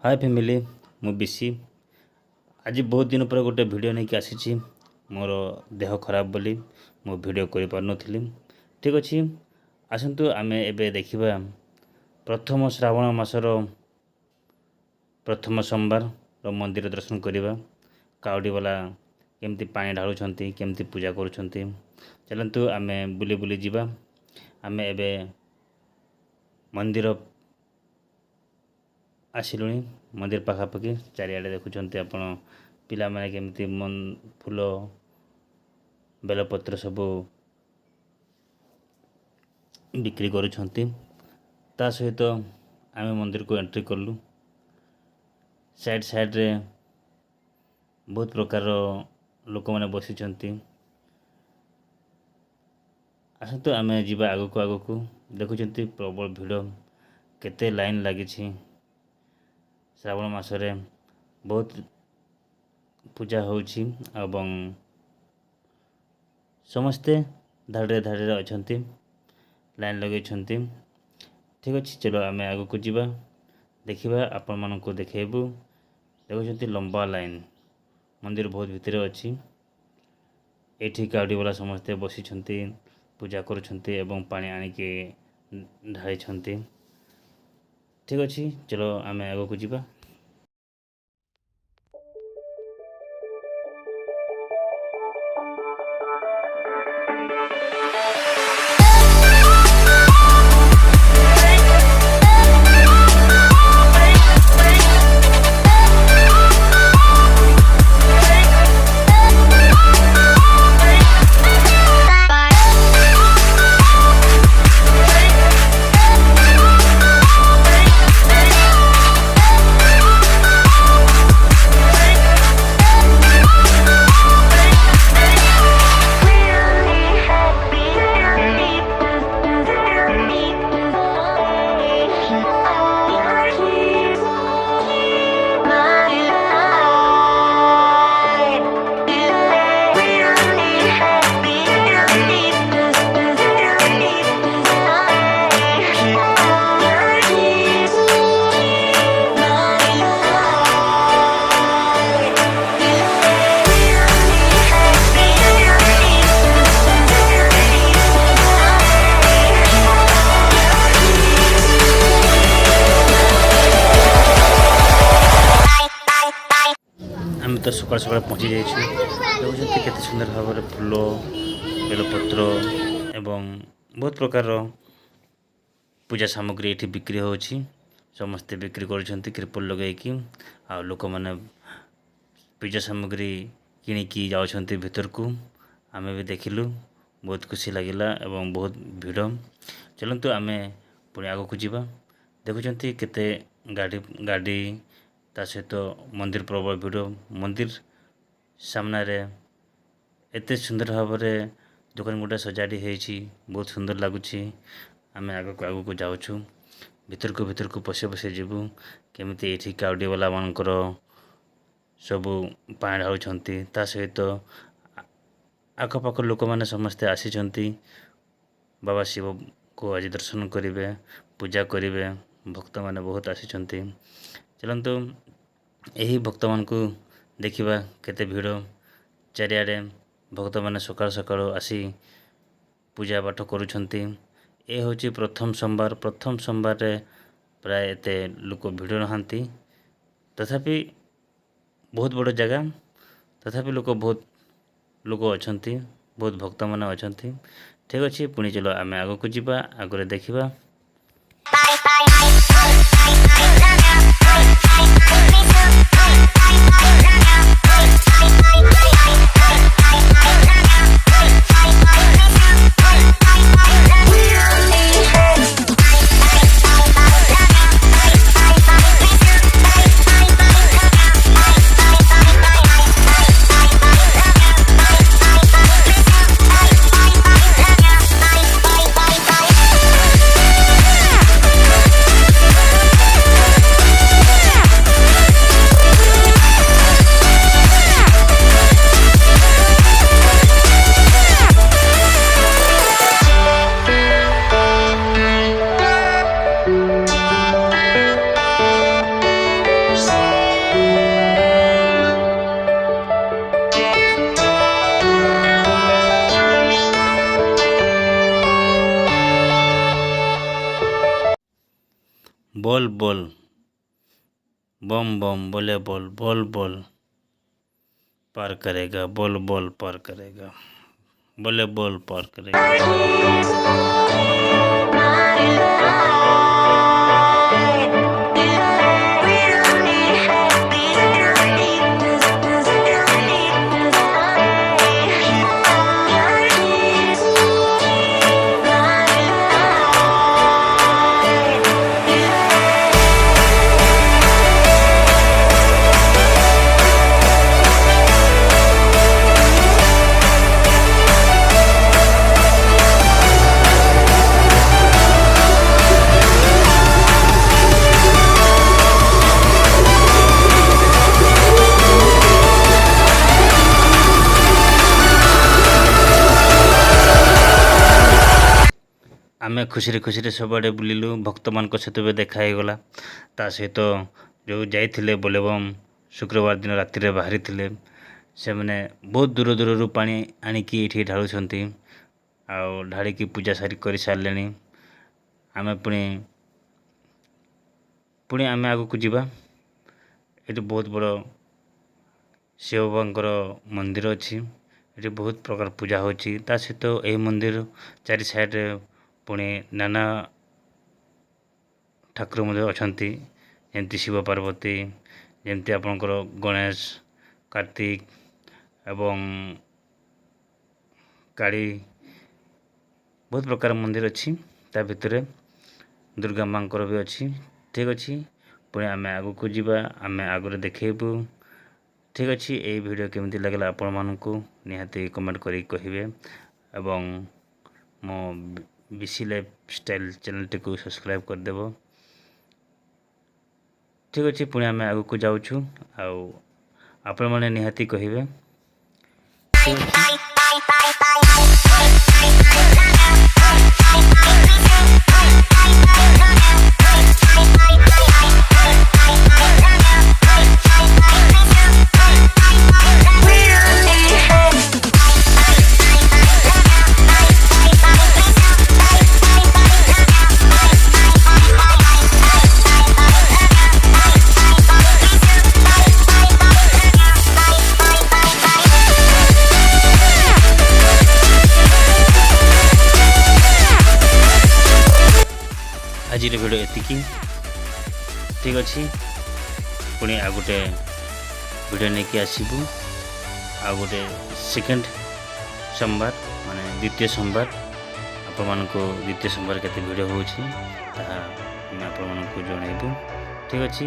हाय family मु BC आज बहुत दिन पर गोटे वीडियो नहीं कि आसी मोर देह खराब बोली मो वीडियो कर पार नथिली। ठीक अच्छे आसतु आमे एबे देखिबा प्रथम श्रावण मासर प्रथम सोमवार रो मंदिर दर्शन करवा काउडी वाला केमती पानी ढालुछंती केमती पूजा करुछंती चलंतु आमे बुली बुली जीवा। आमे एबे मंदिर आसिलुणी मंदिर पाखापाखि चारिआडे देखुंत आपण पिला माने केमती मन फूल बेलपत्र सब बिक्री करुछंती। ता सहित आमे मंदिर को एंट्री करलु। साइड साइड रे बहुत प्रकार लोक माने बसिछंती। आसतु आमे जीवा आगो को देखुछंती प्रबल भीड़ केते लाइन लागिछि। श्रावण मासरे बहुत पूजा होछि एवं समस्ते धाड़े धाड़े अछंती लाइन लगे छंती। ठीक अछि चलो आमे आगो को जीवा देखिबा आपण मानन को देखेबू। देखुछंती लंबा लाइन मंदिर बहुत भितर अछि। एठी काउडी वाला समस्ते बसी छंती पूजा करुछंती एवं पानी आनी के ढाई छंती। ठीक अछि चलो आमे आगो को जीवा। आम तो सकाल सकाल पहुँची जाइए देखते केते सुंदर भाव में फूल बेलपत्र एवं बहुत प्रकार पूजा सामग्री ये बिक्री होची। समस्ते बिक्री कर कृपल लगे आ लोक मैंने पूजा सामग्री किणिकी जाऊँच भीतर को आमे भी देखिलु बहुत खुशी लगिला एवं बहुत भीड़। चलतु आमे पुणी आग को जीवा। देखुंत केते गाड़ी गाड़ी ता सहित मंदिर प्रबल भीड़ मंदिर सामना रे एते सुंदर भाव में दुकान गोटे सजाड़ी है बहुत सुंदर लगुच। आम आग को जाऊँ भीतर को पशे पशे जीवु केमिति एठी काउडी वाला मानकर सबू पानी ढालुछंती ता सहित आखपाख लोक मैंने समस्ते आसी बाबा शिव को आज दर्शन करेंगे पूजा करेंगे भक्त मैंने बहुत आसी। चलतु यही भक्त मान को देखिबा केते भीड़ चारिआडे भक्त मैंने सकाल सकाल आसी पूजा पाठ करुछंती। ए होची प्रथम सोमवार रे प्राय एते लोक भीड़ नहांती तथापि बहुत बड़ जगह तथापि लोक बहुत लोक अछंती बहुत भक्त माने अछंती। ठीक अच्छे पुणी चलो आमे आग को जीवा आगरे देखिबा। बोल, बम बम बोले बोल, बोल बोल पार करेगा, बोल बोल पार करेगा, बोले बोल पार करेगा। ଆମେ ଖୁସିରେ ଖୁସିରେ ସବୁଆଡ଼େ ବୁଲିଲୁ। ଭକ୍ତମାନଙ୍କ ସହିତ ବି ଦେଖା ହେଇଗଲା। ତା ସହିତ ଯେଉଁ ଯାଇଥିଲେ ବୋଲେବମ୍ ଶୁକ୍ରବାର ଦିନ ରାତିରେ ବାହାରିଥିଲେ, ସେମାନେ ବହୁତ ଦୂର ଦୂରରୁ ପାଣି ଆଣିକି ଏଇଠି ଢାଳୁଛନ୍ତି। ଆଉ ଢାଳିକି ପୂଜା କରିସାରିଲେଣି। ଆମେ ପୁଣି ଆମେ ଆଗକୁ ଯିବା। ଏଠି ବହୁତ ବଡ଼ ଶିବ ବାବାଙ୍କର ମନ୍ଦିର ଅଛି। ଏଠି ବହୁତ ପ୍ରକାର ପୂଜା ହେଉଛି। ତା ସହିତ ଏହି ମନ୍ଦିର ଚାରି ସାଇଡ଼ରେ ପୁଣି ନାନା ଠାକୁର ମଧ୍ୟ ଅଛନ୍ତି, ଯେମିତି ଶିବ ପାର୍ବତୀ, ଯେମିତି ଆପଣଙ୍କର ଗଣେଶ, କାର୍ତ୍ତିକ ଏବଂ କାଳୀ, ବହୁତ ପ୍ରକାର ମନ୍ଦିର ଅଛି। ତା ଭିତରେ ଦୁର୍ଗା ମାଙ୍କର ବି ଅଛି। ଠିକ୍ ଅଛି, ପୁଣି ଆମେ ଆଗକୁ ଯିବା, ଆମେ ଆଗରେ ଦେଖେଇବୁ। ଠିକ୍ ଅଛି, ଏଇ ଭିଡ଼ିଓ କେମିତି ଲାଗିଲା ଆପଣମାନଙ୍କୁ ନିହାତି କମେଣ୍ଟ କରିକି କହିବେ ଏବଂ ମୋ ବିସି ଲାଇଫ୍ ଷ୍ଟାଇଲ୍ ଚ୍ୟାନେଲଟିକୁ ସବସ୍କ୍ରାଇବ୍ କରିଦେବ। ଠିକ୍ ଅଛି, ପୁଣି ଆମେ ଆଗକୁ ଯାଉଛୁ ଆଉ ଆପଣମାନେ ନିହାତି କହିବେ। ଆଜିର ଭିଡ଼ିଓ ଏତିକି। ଠିକ୍ ଅଛି, ପୁଣି ଆଉ ଗୋଟେ ଭିଡ଼ିଓ ନେଇକି ଆସିବୁ। ଆଉ ଗୋଟେ ସେକେଣ୍ଡ ସୋମବାର ମାନେ ଦ୍ୱିତୀୟ ସୋମବାର ଆପଣମାନଙ୍କୁ ଦ୍ୱିତୀୟ ସୋମବାର କେତେ ଭିଡ଼ିଓ ହେଉଛି ତାହା ଆମେ ଆପଣମାନଙ୍କୁ ଜଣାଇବୁ। ଠିକ୍ ଅଛି।